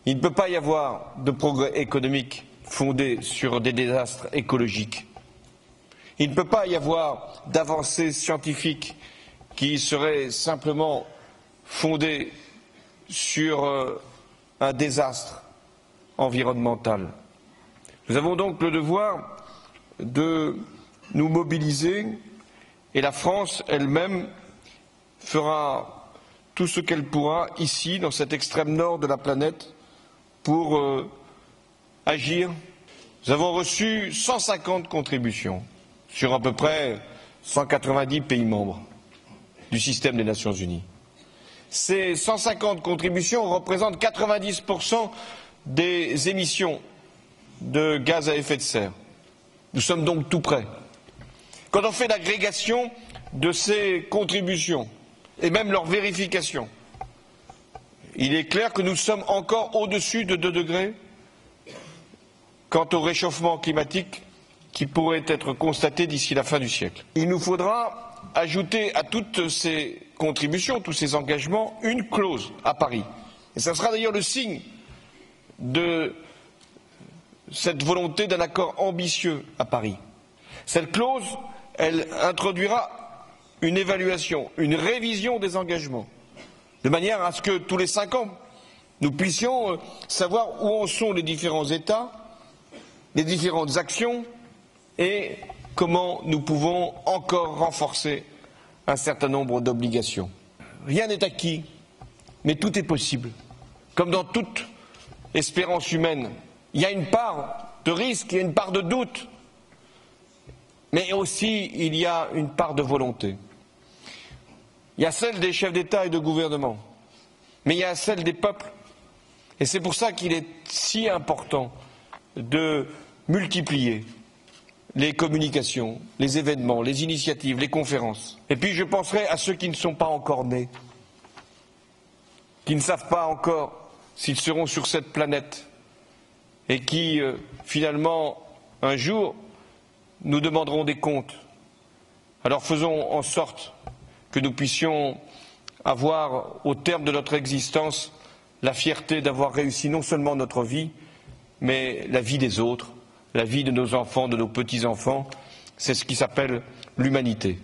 Il ne peut pas y avoir de progrès économique fondé sur des désastres écologiques. Il ne peut pas y avoir d'avancées scientifiques qui seraient simplement fondées sur un désastre environnemental. Nous avons donc le devoir de nous mobiliser et la France elle-même fera tout ce qu'elle pourra ici, dans cet extrême nord de la planète, pour agir. Nous avons reçu 150 contributions sur à peu près 190 pays membres du système des Nations Unies. Ces 150 contributions représentent 90% des émissions de gaz à effet de serre. Nous sommes donc tout près. Quand on fait l'agrégation de ces contributions et même leur vérification, il est clair que nous sommes encore au-dessus de 2 degrés quant au réchauffement climatique qui pourrait être constaté d'ici la fin du siècle. Il nous faudra ajouter à toutes ces contributions, tous ces engagements, une clause à Paris. Et ce sera d'ailleurs le signe de cette volonté d'un accord ambitieux à Paris. Cette clause, elle introduira une évaluation, une révision des engagements, de manière à ce que tous les 5 ans, nous puissions savoir où en sont les différents États, les différentes actions et comment nous pouvons encore renforcer un certain nombre d'obligations. Rien n'est acquis, mais tout est possible. Comme dans toute espérance humaine, il y a une part de risque, il y a une part de doute, mais aussi il y a une part de volonté. Il y a celle des chefs d'État et de gouvernement, mais il y a celle des peuples. Et c'est pour ça qu'il est si important de multiplier les communications, les événements, les initiatives, les conférences. Et puis je penserai à ceux qui ne sont pas encore nés, qui ne savent pas encore s'ils seront sur cette planète et qui, finalement, un jour, nous demanderont des comptes. Alors faisons en sorte que nous puissions avoir, au terme de notre existence, la fierté d'avoir réussi non seulement notre vie, mais la vie des autres, la vie de nos enfants, de nos petits-enfants. C'est ce qui s'appelle l'humanité.